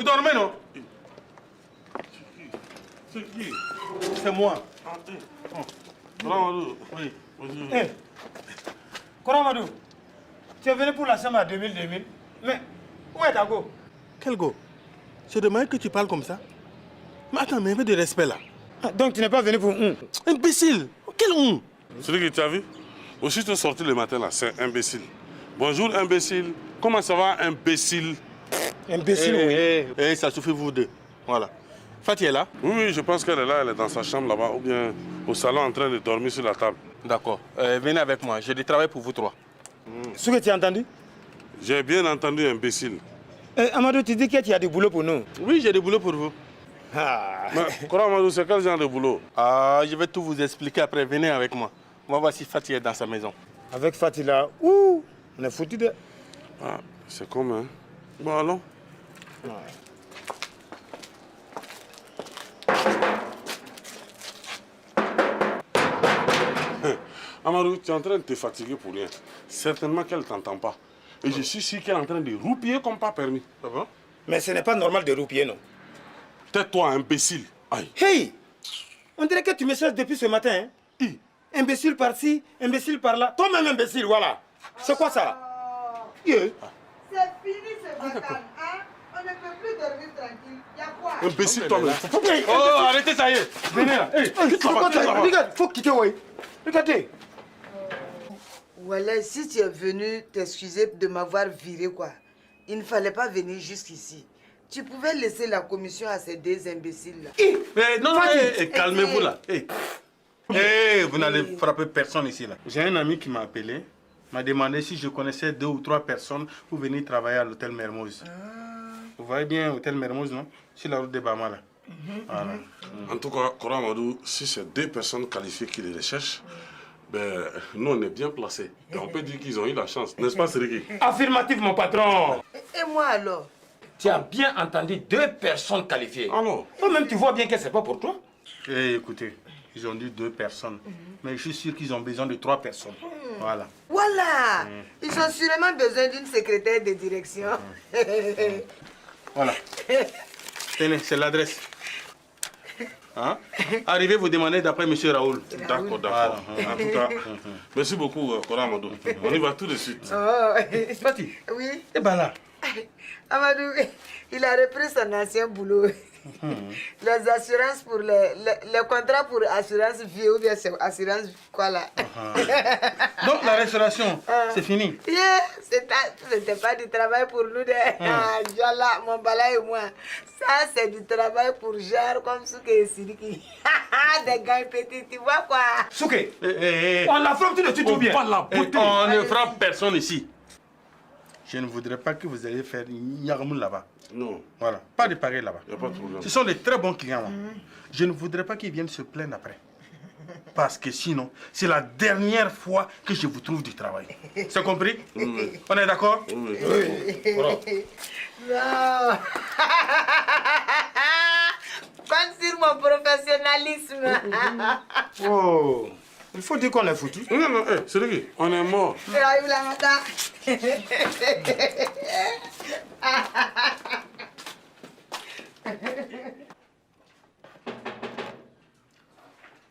dormez, non? C'est qui? C'est moi. Koramadou. Oui. Bonjour. Hé, Koramadou, tu es venu pour la somme à 2000. Mais où est ta go? Quel go? Je demande que tu parles comme ça. Mais attends, mais un peu de respect là. Ah, donc tu n'es pas venu pour Imbécile! Quel on? Celui que tu as vu? Aussi, tu es sorti le matin là, c'est imbécile. Bonjour, imbécile. Comment ça va, imbécile? Imbécile, oui. Eh, ça suffit vous deux. Voilà. Fatih est là? Oui, je pense qu'elle est là, elle est dans sa chambre là-bas, ou bien au salon en train de dormir sur la table. D'accord. Venez avec moi, j'ai du travail pour vous trois. Ce que tu as entendu? J'ai bien entendu, imbécile. Amadou, tu dis que tu as du boulot pour nous. Oui, j'ai du boulot pour vous. Ah. Mais Koramadou, c'est quel genre de boulot? Ah, je vais tout vous expliquer après. Venez avec moi. On va voir si Fatih est dans sa maison. Avec Fatila, ouh, on est foutu de... Ah, c'est comme, hein? Bon, allons. Amadou, tu es en train de te fatiguer pour rien. Certainement qu'elle ne t'entend pas. Et je suis sûr qu'elle est en train de roupiller comme pas permis. Ah bon? Mais ce n'est pas normal de roupier, non? Tais-toi, imbécile. Aïe. Hey! On dirait que tu me cherches depuis ce matin, hein? Imbécile par-ci, imbécile par-là. Toi-même imbécile, voilà. C'est quoi ça? Yeah. C'est fini ce vacances, hein? On ne peut plus dormir tranquille. Y a quoi? Imbécile, toi-même. Oh, arrêtez, ça y est. Venez là. Hey, Regarde, faut quitter, oui. Regardez. Voilà, si tu es venu t'excuser de m'avoir viré, quoi, il ne fallait pas venir jusqu'ici. Tu pouvais laisser la commission à ces deux imbéciles-là. Non, non, calmez-vous là. Vous n'allez frapper personne ici là. J'ai un ami qui m'a appelé, m'a demandé si je connaissais 2 ou 3 personnes pour venir travailler à l'hôtel Mermoz. Vous voyez bien l'hôtel Mermoz, non? Sur la route de Bama là. Voilà. En tout cas, Koramadou, si c'est 2 personnes qualifiées qui les recherchent, ben, nous on est bien placés. Et on peut dire qu'ils ont eu la chance, n'est-ce pas, Seriki? Affirmatif, mon patron. Et moi alors? Tu as bien entendu 2 personnes qualifiées. Alors? Toi-même, tu vois bien que c'est pas pour toi. Écoutez, ils ont dit 2 personnes. Mais je suis sûr qu'ils ont besoin de 3 personnes. Voilà. Voilà! Ils ont sûrement besoin d'une secrétaire de direction. Voilà. Tenez, c'est l'adresse. Hein? Arrivez, vous demandez d'après M. Raoul. D'accord, d'accord. En tout cas, merci beaucoup, Koramadou. On y va tout de suite. Oh. Fatih. Oui? Et ben là. Amadou, il a repris son ancien boulot. Les assurances pour les contrats pour assurance vie ou bien c'est assurance quoi là. Donc la restauration, c'est fini. Yeah, c'était pas du travail pour nous de Jala, mon bala et moi. Ça c'est du travail pour genre comme Souke et Sidiki. Des gars petits, tu vois quoi. Souke, on la frappe tout de suite ou bien? On ne frappe personne ici. Je ne voudrais pas que vous alliez faire une yarmoul là-bas. Non. Voilà, pas de pareil là-bas. Il n'y a pas de problème. Ce sont des très bons clients. Je ne voudrais pas qu'ils viennent se plaindre après. Parce que sinon, c'est la dernière fois que je vous trouve du travail. C'est compris? Oui. On est d'accord? Oui. Voilà. Non. Compte sur mon professionnalisme. Oh, il faut dire qu'on est foutu. Non, non, Seriki, on est mort.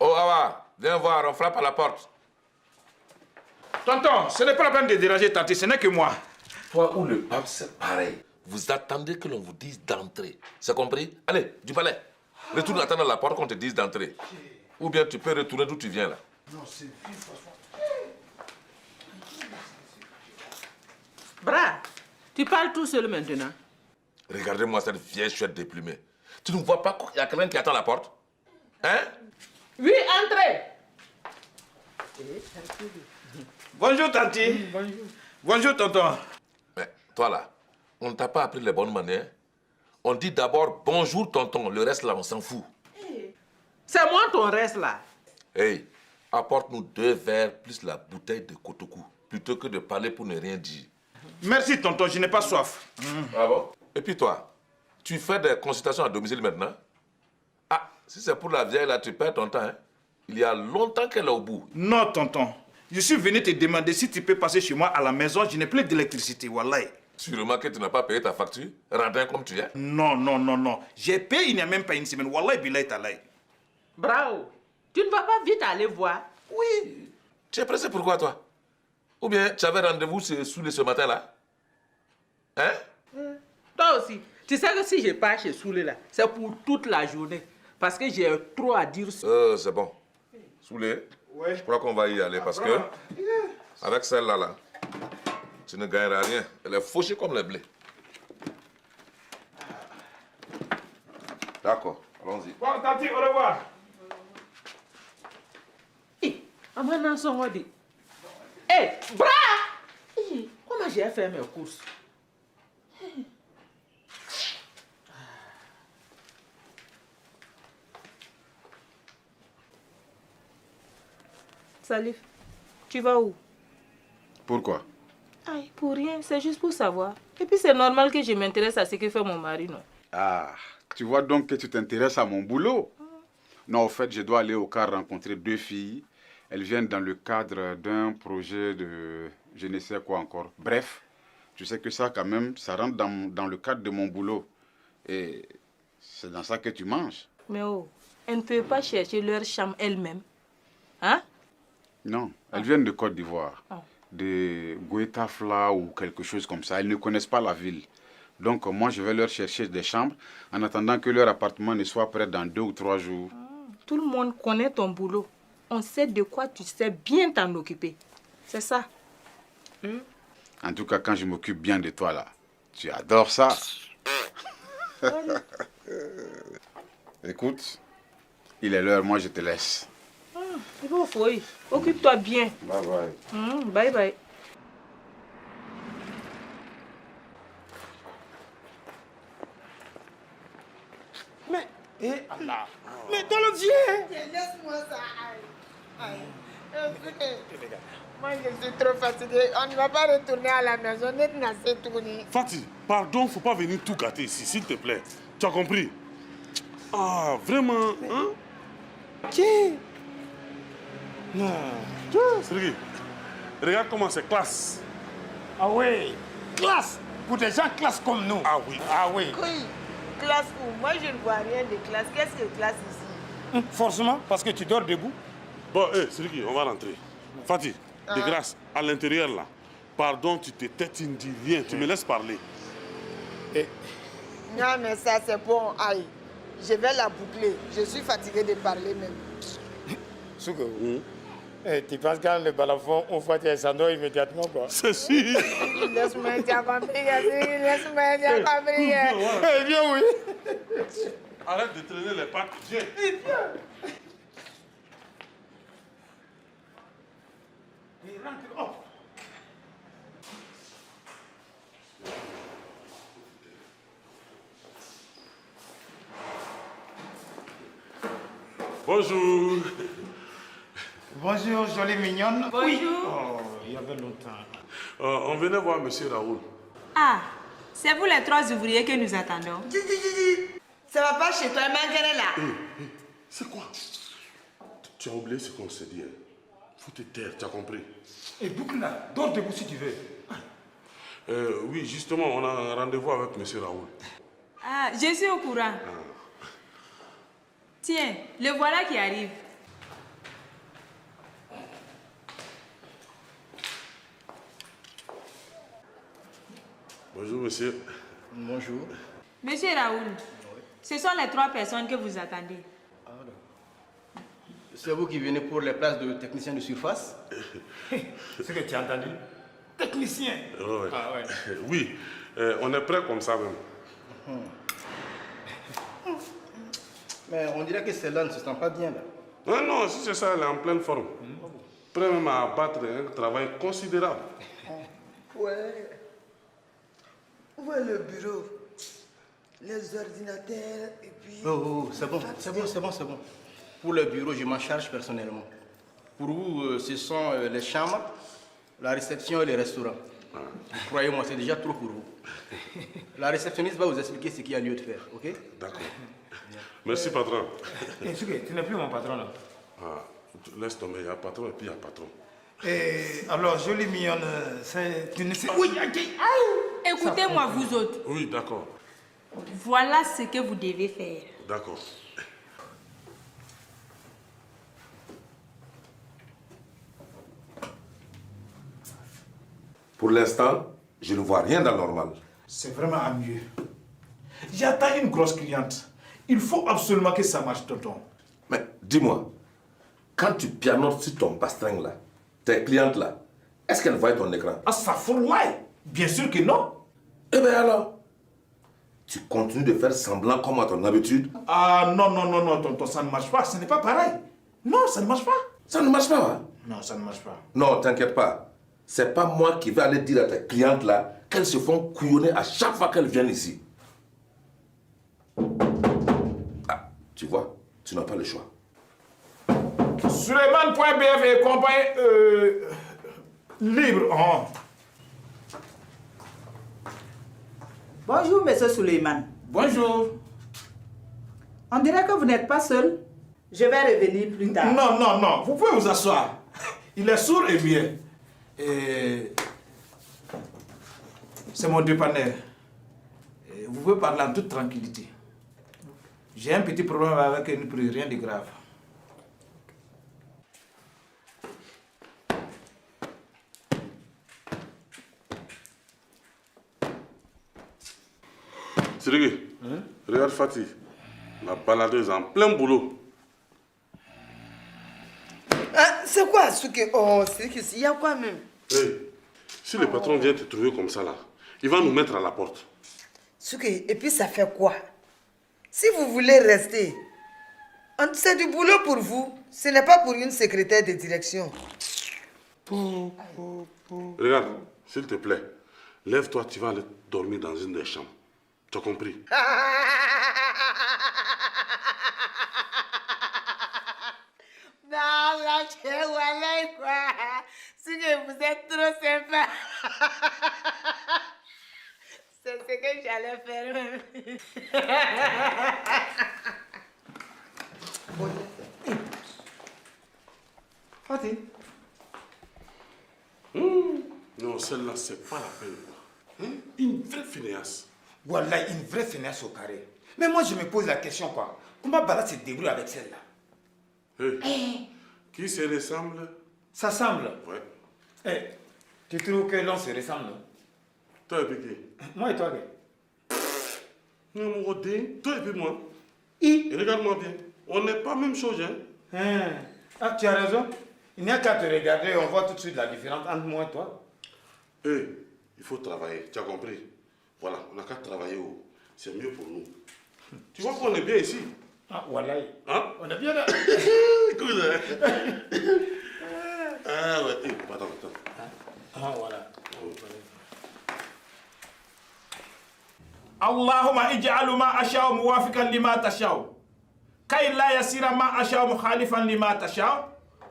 Oh Awa, viens voir, on frappe à la porte. Tonton, ce n'est pas la peine de déranger Tati, ce n'est que moi. Toi ou le pape, c'est pareil. Vous attendez que l'on vous dise d'entrer. C'est compris? Allez, du palais. Retourne attendre à la porte qu'on te dise d'entrer. Ou bien tu peux retourner d'où tu viens là. Non, c'est Bras, tu parles tout seul maintenant. Regardez-moi cette vieille chouette déplumée. Tu ne vois pas qu'il y a quelqu'un qui attend à la porte? Hein? Oui, entrez. Bonjour Tati. Bonjour. Bonjour tonton. Mais toi là, on ne t'a pas appris les bonnes manières. On dit d'abord bonjour tonton, le reste là on s'en fout. C'est moi ton reste là. Hey, apporte-nous 2 verres plus la bouteille de Kotokou, plutôt que de parler pour ne rien dire. Merci tonton, je n'ai pas soif. Ah bon? Et puis toi, tu fais des consultations à domicile maintenant? Ah, si c'est pour la vieille là, tu perds ton temps. Hein? Il y a longtemps qu'elle est au bout. Non tonton, je suis venu te demander si tu peux passer chez moi à la maison, je n'ai plus d'électricité, wallahi. Sûrement que tu n'as pas payé ta facture, radin comme tu es. Non, non, non, non. J'ai payé il n'y a même pas une semaine. Wallah, billahi talay. Bravo. Tu ne vas pas vite aller voir? Oui. Tu es pressé pourquoi, toi? Ou bien tu avais rendez-vous Soulé ce matin-là? Hein? Toi aussi. Tu sais que si je pars chez Soulé là, c'est pour toute la journée. Parce que j'ai trop à dire. C'est bon. Soulé, je crois qu'on va y aller parce que avec celle-là, là, tu ne gagneras rien. Elle est fauchée comme le blé. D'accord, allons-y. Bon, Tati, au revoir. Amana Songodi. Hé, bras! Comment j'ai fait mes courses? Salif, tu vas où? Pourquoi? Aïe, pour rien, c'est juste pour savoir. Et puis c'est normal que je m'intéresse à ce que fait mon mari, non? Ah, tu vois donc que tu t'intéresses à mon boulot. Non, au fait, je dois aller au car rencontrer 2 filles. Elles viennent dans le cadre d'un projet de je ne sais quoi encore. Bref, tu sais que ça, quand même, ça rentre dans le cadre de mon boulot. Et c'est dans ça que tu manges. Mais oh, elles ne peuvent pas chercher leur chambre elles-mêmes. Hein? Non, elles viennent de Côte d'Ivoire, de Goetafla ou quelque chose comme ça. Elles ne connaissent pas la ville. Donc moi, je vais leur chercher des chambres en attendant que leur appartement ne soit prêt dans 2 ou 3 jours. Tout le monde connaît ton boulot. On sait de quoi tu sais bien t'en occuper. C'est ça. En tout cas, quand je m'occupe bien de toi là, tu adores ça. Écoute, il est l'heure, moi je te laisse. C'est bon, Foy. Occupe-toi bien. Bye bye. Bye bye. Mais, eh Allah. Mais dans le vieux. Laisse-moi ça. Aïe. Moi, je suis trop fatiguée. On ne va pas retourner à la maison. On est assez tourné. Fatih, pardon, faut pas venir tout gâter ici, s'il te plaît. Tu as compris? Ah, vraiment, hein? Tiens. Non. Sergi, regarde comment c'est classe. Ah oui. Classe. Pour des gens classe comme nous. Ah oui. Ah oui. Oui, classe où? Moi, je ne vois rien de classe. Qu'est-ce que classe ici? Forcément, parce que tu dors debout. Bon, Sergi, on va rentrer. Fatih, de grâce, à l'intérieur là, pardon, tu te tais, tu ne dis rien, tu me laisses parler. Non, mais ça, c'est bon. Aïe, je vais la boucler. Je suis fatiguée de parler même. Souko, tu penses quand le balafon, on voit tes sandos immédiatement, quoi? C'est sûr. Laisse-moi dire compris, laisse-moi dire compris. Eh bien, oui. Arrête de traîner les pattes, viens. Bonjour. Bonjour, jolie mignonne. Bonjour. Oui. Oh, il y avait longtemps. On venait voir monsieur Raoul. Ah, c'est vous les 3 ouvriers que nous attendons. Ça va pas chez toi, Margaret là. C'est quoi? Tu as oublié ce qu'on s'est dit. Hein? Faut te taire, tu as compris? Et Boukna, dors debout si tu veux. Oui, justement, on a un rendez-vous avec monsieur Raoul. Ah, je suis au courant. Tiens, le voilà qui arrive. Bonjour, monsieur. Bonjour. Monsieur Raoul, ce sont les 3 personnes que vous attendez. C'est vous qui venez pour les places de technicien de surface? Ce que tu as entendu? Technicien. Ouais. Ah ouais. Oui, on est prêt comme ça même. Mais on dirait que celle-là ne se sent pas bien là. Non, non, si c'est ça, elle est en pleine forme. Prêt même à abattre un travail considérable. Ouais. Où est le bureau? Les ordinateurs et puis... Oh, c'est bon, c'est bon. Pour le bureau, je m'en charge personnellement. Pour vous, ce sont les chambres, la réception et les restaurants. Croyez-moi, c'est déjà trop pour vous. La réceptionniste va vous expliquer ce qu'il y a lieu de faire, ok? D'accord. Merci, patron. Et tu n'es plus mon patron là. Ah, laisse tomber, il y a patron et puis il y a patron. Et alors, jolie mignonne, tu ne sais... Oui, Écoutez-moi, vous autres. Oui, d'accord. Voilà ce que vous devez faire. D'accord. Pour l'instant, je ne vois rien d'anormal. C'est vraiment à mieux. J'attends une grosse cliente. Il faut absolument que ça marche, tonton. Mais dis-moi, quand tu pianotes sur ton bastring là, tes clientes là, est-ce qu'elles voient ton écran? Ah, ça fout là. Bien sûr que non. Eh bien alors, tu continues de faire semblant comme à ton habitude? Ah non, non, non, non, tonton, ça ne marche pas. Ce n'est pas pareil. Non, ça ne marche pas. Ça ne marche pas, hein? Non, ça ne marche pas. Non, t'inquiète pas. C'est pas moi qui vais aller dire à tes clientes là qu'elles se font couillonner à chaque fois qu'elles viennent ici. Ah, tu vois, tu n'as pas le choix. Suleiman.bf et compagnie libre. Oh. Bonjour, monsieur Suleiman. Bonjour. On dirait que vous n'êtes pas seul. Je vais revenir plus tard. Non, non, non. Vous pouvez vous asseoir. Il est sourd et muet. Et c'est mon dépanneur. Et vous pouvez parler en toute tranquillité. J'ai un petit problème avec une prise, rien de grave. Sirigi, regarde Fatih, la baladeuse en plein boulot. Ah, c'est quoi ce que... Oh, c'est que il y a quoi même? Hey, si le patron vient te trouver comme ça là, il va nous mettre à la porte. Et puis ça fait quoi? Si vous voulez rester, c'est du boulot pour vous. Ce n'est pas pour une secrétaire de direction. Regarde, s'il te plaît, lève-toi, tu vas aller dormir dans une des chambres. Tu as compris? Non, là, voilà quoi. C'est que vous êtes trop sympa. C'est ce que j'allais faire même. Fatih. Non, celle-là, c'est pas la peine. Hein? Une vraie finesse. Voilà, une vraie finesse au carré. Mais moi, je me pose la question, quoi. Comment Bala se débrouille avec celle-là? Hey. Qui se ressemble? Ça semble. Ouais. Hey, tu trouves que l'on se ressemble, non? Toi et puis qui? Moi et toi, gars. Non, mon rodé, toi et puis moi. Et regarde-moi bien. On n'est pas même chose, hein? Ah, tu as raison. Il n'y a qu'à te regarder, on voit tout de suite la différence entre moi et toi. Hey, il faut travailler, tu as compris? Voilà, on n'a qu'à travailler, c'est mieux pour nous. Tu vois qu'on est bien ici? Ah, voilà. Hein? On est bien là. Écoute, ah ouais, attends. Ah, voilà. Allahumma ij'alu ma asha'u muwafiqan lima tasha'u. Kay la yasira ma asha'u mukhalifan lima tasha'u.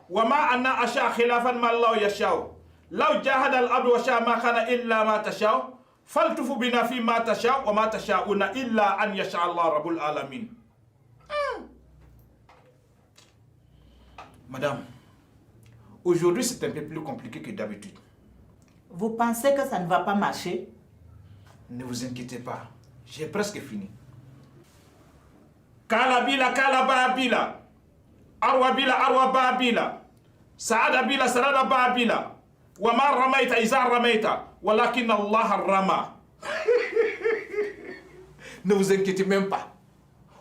Wa ma anna asha' khilafan ma Allah yasha'u. Law jahada al-abdu wa sha'a ma kana illa ma tasha'u. Faltufu bina fi ma tasha'u wa ma tasha'una illa an yasha' Allah rabbul alamin. Madame, aujourd'hui c'est un peu plus compliqué que d'habitude. Vous pensez que ça ne va pas marcher? Ne vous inquiétez pas, j'ai presque fini. Kala bila kala ba bila. Arwa bila arwa ba bila. Saada bila sarada ba bila. Wa ma ramaita iza ramaita. Walakin Allah rama. Ne vous inquiétez même pas.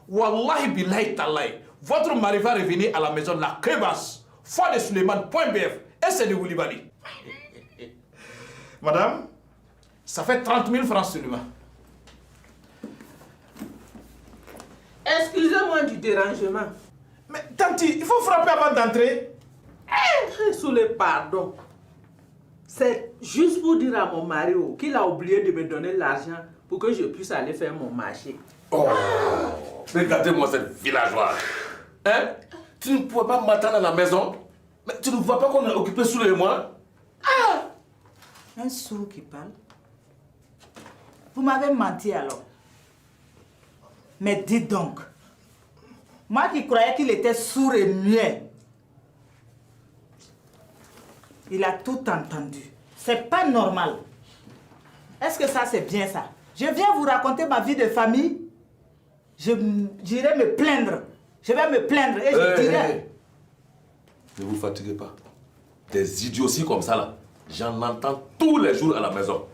Wallahi billahi tallahi. Votre mari va revenir à la maison, la Kebas, foi de Suleiman.bf, et c'est de Woulibaly. Madame, ça fait 30 000 francs seulement. Excusez-moi du dérangement. Mais tanti, il faut frapper avant d'entrer. Sous les pardons. C'est juste pour dire à mon mari qu'il a oublié de me donner l'argent pour que je puisse aller faire mon marché. Oh, regardez-moi cette villageoise. Hein? Tu ne pouvais pas m'attendre à la maison? Mais tu ne vois pas qu'on est occupé sous les mois? Ah! Un sourd qui parle. Vous m'avez menti alors. Mais dites donc, moi qui croyais qu'il était sourd et muet, il a tout entendu. C'est pas normal. Est-ce que ça, c'est bien ça? Je viens vous raconter ma vie de famille. J'irai me plaindre. Je vais me plaindre et je dirai... Ne vous fatiguez pas. Des idioties comme ça, là, j'en entends tous les jours à la maison.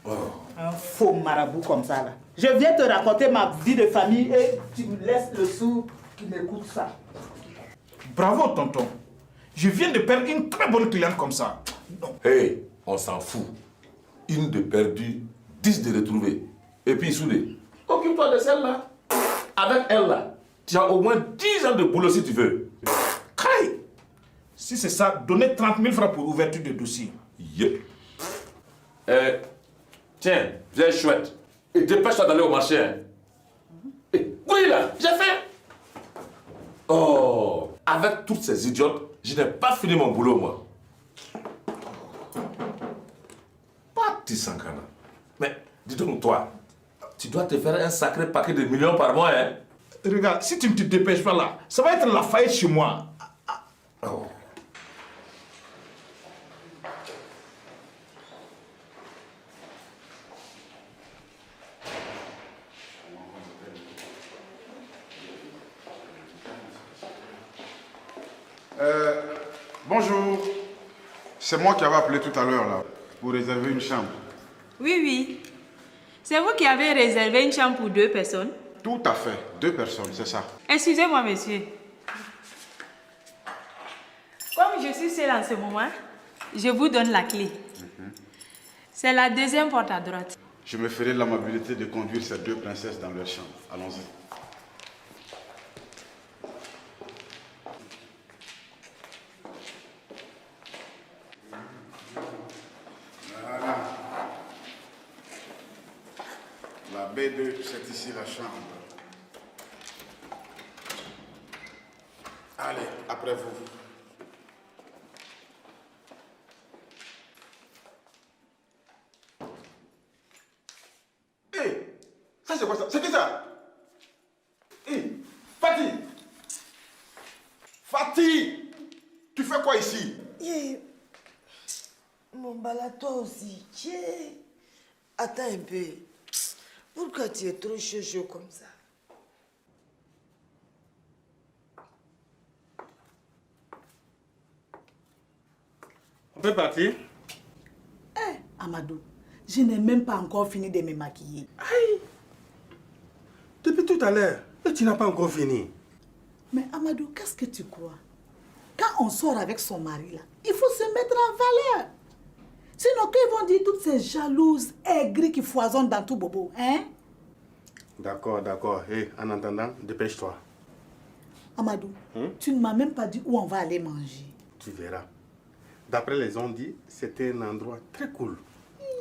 Oh. Un faux marabout comme ça, là. Je viens te raconter ma vie de famille et tu me laisses le sourd qui m'écoute ça. Bravo, tonton. Je viens de perdre une très bonne cliente comme ça. Hey, on s'en fout. Une de perdue, 10 de retrouvée. Et puis, soudé, occupe-toi de celle-là. Avec elle, là, tu as au moins 10 ans de boulot si tu veux. Kai! Si c'est ça, donnez 30 000 francs pour ouverture de dossier. Yeah. Tiens, viens chouette. Et dépêche-toi d'aller au marché. Hein. Oui, là, j'ai fait. Oh, avec toutes ces idiotes, je n'ai pas fini mon boulot, moi. Petit Sankara. Mais dis donc, toi, tu dois te faire un sacré paquet de millions par mois, hein? Regarde, si tu ne te dépêches pas là, ça va être la faillite chez moi. Oh. Bonjour. C'est moi qui avais appelé tout à l'heure là pour réserver une chambre. Oui, oui. C'est vous qui avez réservé une chambre pour 2 personnes? Tout à fait. 2 personnes, c'est ça. Excusez-moi, monsieur. Comme je suis seule en ce moment, je vous donne la clé. C'est la 2e porte à droite. Je me ferai l'amabilité de conduire ces 2 princesses dans leur chambre. Allons-y. Voilà. La B2, c'est ici la chambre. Allez, après vous. Hé, ça c'est quoi ça? C'est qui ça? Hé, Fatih! Fatih! Tu fais quoi ici? Mon bala, toi aussi. Attends un peu. Pourquoi tu es trop chaud comme ça? On peut partir? Amadou, je n'ai même pas encore fini de me maquiller. Aïe! Depuis tout à l'heure, et tu n'as pas encore fini. Mais Amadou, qu'est-ce que tu crois? Quand on sort avec son mari, là, il faut se mettre en valeur. Sinon, qu'ils vont dire toutes ces jalouses aigries qui foisonnent dans tout bobo, hein? D'accord, d'accord. Hey, en attendant, dépêche-toi. Amadou, tu ne m'as même pas dit où on va aller manger. Tu verras. D'après les gens dit, c'était un endroit très cool.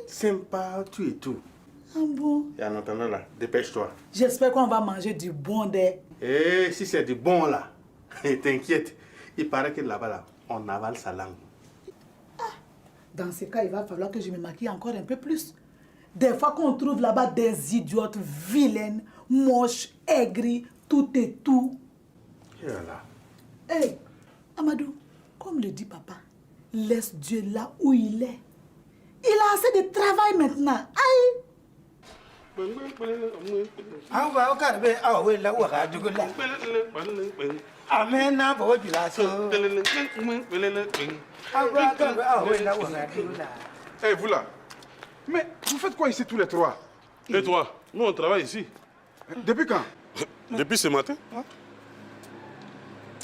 Sympa, tout et tout. Ah bon? Et en attendant là, dépêche-toi. J'espère qu'on va manger du bon dé. Et si c'est du bon là, t'inquiète, il paraît que là-bas, là, on avale sa langue. Dans ce cas, il va falloir que je me maquille encore un peu plus. Des fois qu'on trouve là-bas des idiotes vilaines, moches, aigries, tout et tout. Et là. Hé, Amadou, comme le dit papa, laisse Dieu là où il est. Il a assez de travail maintenant. Aïe! Hé, vous là. Mais vous faites quoi ici tous les 3? Et toi? Nous, on travaille ici. Depuis quand? Depuis ce matin.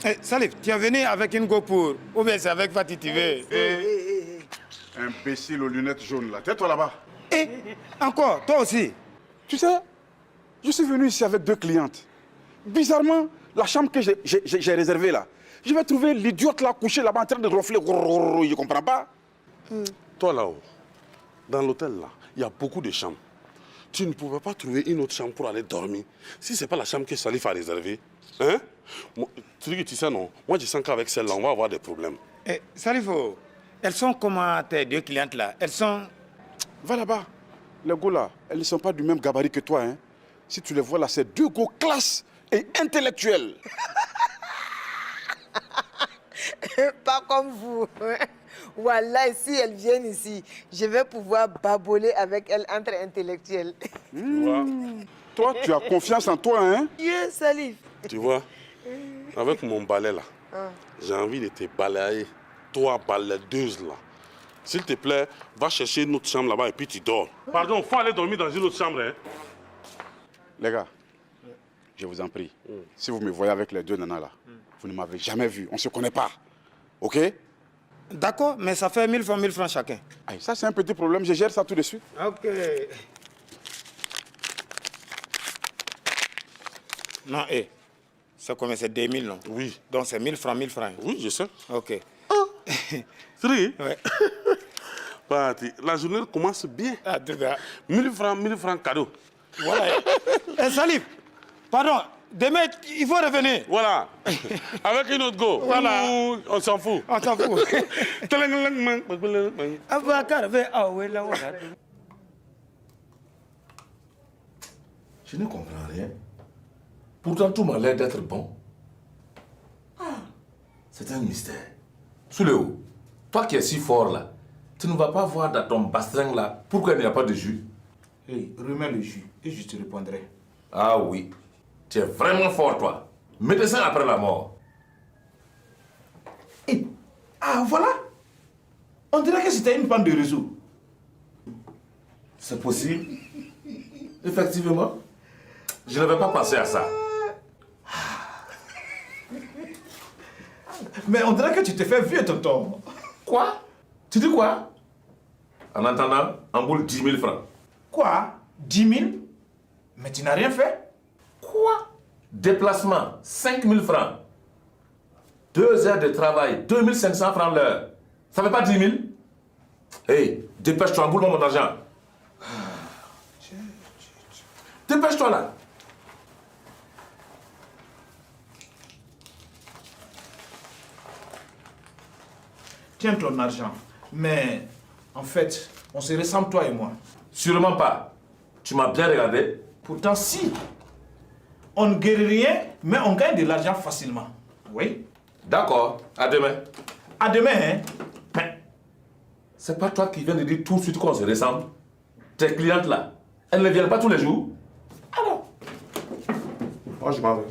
Hey, Salif, tu es venu avec une go pour ou bien c'est avec Fatih tu veux? Imbécile aux lunettes jaunes là. Tais-toi là-bas. Et encore, toi aussi. Tu sais, je suis venu ici avec 2 clientes. Bizarrement, la chambre que j'ai réservée là, je vais trouver l'idiote là couché là-bas en train de ronfler. Je comprends pas. Toi là-haut, dans l'hôtel là, il y a beaucoup de chambres. Tu ne pouvais pas trouver une autre chambre pour aller dormir si ce n'est pas la chambre que Salif a réservée. Hein? Tu sais non, moi je sens qu'avec celle-là, on va avoir des problèmes. Salifo, elles sont comment tes 2 clientes là? Elles sont... Va là-bas. Les gars là, elles ne sont pas du même gabarit que toi. Hein. Si tu les vois là, c'est 2 gars classe et intellectuels. Pas comme vous. Wallah, si elles viennent ici, je vais pouvoir baboler avec elles entre intellectuels. Tu vois? Toi, tu as confiance en toi, hein? Yes, Salif. Tu vois, avec mon balai là, j'ai envie de te balayer. Toi, balayeuse là. S'il te plaît, va chercher une autre chambre là-bas et puis tu dors. Pardon, faut aller dormir dans une autre chambre, hein? Les gars, je vous en prie, si vous me voyez avec les deux nanas là, vous ne m'avez jamais vu, on ne se connaît pas. Ok? D'accord, mais ça fait 1000 francs chacun. Aïe, ça c'est un petit problème, je gère ça tout de suite. Ok. Non, c'est combien? C'est 2000, non? Oui. Donc c'est 1000 francs. Oui, je sais. Ok. Sérieux? Ouais. La journée commence bien. Ah, tout ça. 1000 francs cadeau. Voilà. Salif, pardon, demain, il faut revenir. Voilà. Avec une autre go. Voilà. On s'en fout. On s'en fout. Je ne comprends rien. Pourtant, tout m'a l'air d'être bon. C'est un mystère. Souléo, toi qui es si fort là, tu ne vas pas voir dans ton bastring là pourquoi il n'y a pas de jus? Hey, remets le jus et je te répondrai. Ah oui, tu es vraiment fort toi. Médecin après la mort. Hey, ah voilà. On dirait que c'était une panne de réseau. C'est possible. Effectivement. Je n'avais pas pensé à ça. Mais on dirait que tu te fais vieux, tonton. Quoi? Tu dis quoi? En attendant, en boule 10 000 francs. Quoi? 10 000? Mais tu n'as rien fait? Quoi? Déplacement, 5 000 francs. 2 heures de travail, 2 500 francs l'heure. Ça fait pas 10 000? Hey, dépêche-toi, emboule-moi mon argent. Dépêche-toi là. Tiens ton argent. Mais en fait, on se ressemble toi et moi. Sûrement pas. Tu m'as bien regardé. Pourtant, si. On ne guérit rien, mais on gagne de l'argent facilement. Oui. D'accord. À demain. À demain, hein? C'est pas toi qui viens de dire tout de suite qu'on se ressemble. Tes clientes là, elles ne viennent pas tous les jours. Alors. Moi, je m'en vais.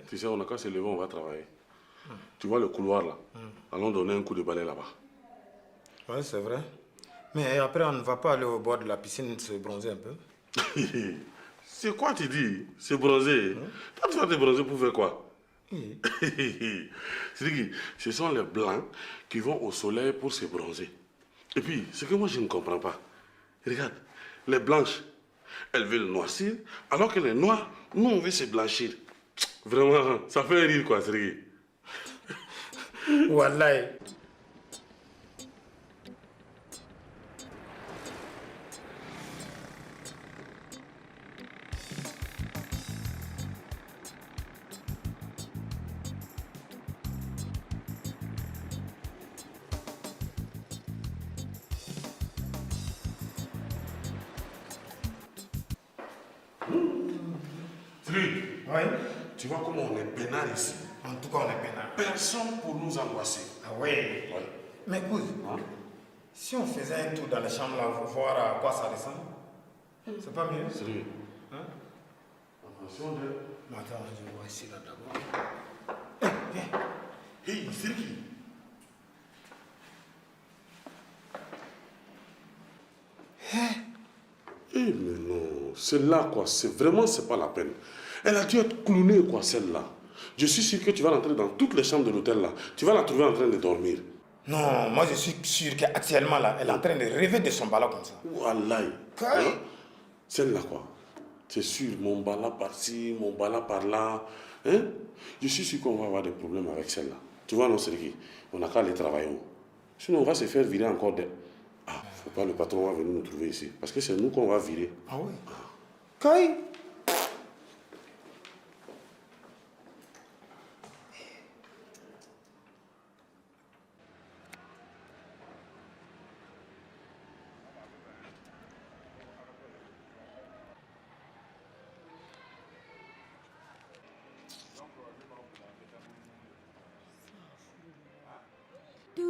Tu sais, on n'a qu'à se lever, on va travailler. Tu vois le couloir là? Allons donner un coup de balai là-bas. Oui, c'est vrai. Mais après, on ne va pas aller au bord de la piscine se bronzer un peu? C'est quoi tu dis? Se bronzer? Toi, tu vas te bronzer pour faire quoi? Ce sont les blancs qui vont au soleil pour se bronzer. Et puis, ce que moi je ne comprends pas, regarde, les blanches, elles veulent noircir, alors que les noirs, nous on veut se blanchir. Vraiment, ça fait rire quoi, Sergei. Wallahi. Oui. Tu vois comment on est peinard ici? En tout cas, on est peinard. Personne pour nous angoisser. Ah oui. Mais écoute, si on faisait un tour dans les chambres là pour voir à quoi ça ressemble, c'est pas mieux? Sérieux? Hein? Attention de... Mais attends, je vais voir ici là d'abord. Viens. Hey, Sergei. Eh mais non, celle-là quoi, c'est vraiment, c'est pas la peine. Elle a dû être clownée quoi, celle-là. Je suis sûr que tu vas rentrer dans toutes les chambres de l'hôtel là. Tu vas la trouver en train de dormir. Non, moi je suis sûr qu'actuellement là, elle est en train de rêver de son ballon comme ça. Wallahi. Hein? Celle-là quoi. C'est sûr, mon bala par-ci, mon bala par-là. Hein? Je suis sûr qu'on va avoir des problèmes avec celle-là. Tu vois, non, Sergei, on n'a qu'à aller travailler. Sinon, on va se faire virer encore des... Ah, faut pas, le patron va venir nous trouver ici. Parce que c'est nous qu'on va virer. Ah oui? Kai? Ils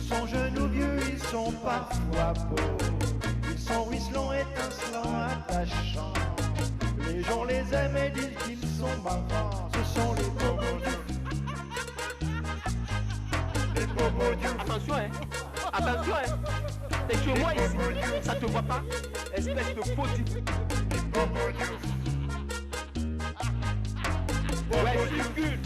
sont jeunes ou vieux, ils sont parfois beaux. Ils sont ruisselants, étincelants, attachants. Les gens les aiment et disent qu'ils sont marrants. Ce sont les bobos du. Les bobos du. Attention, hein. Attention, hein. T'es que moi ici. Ça te voit pas? Espèce de faux type. Les bobos du. Ouais, circule.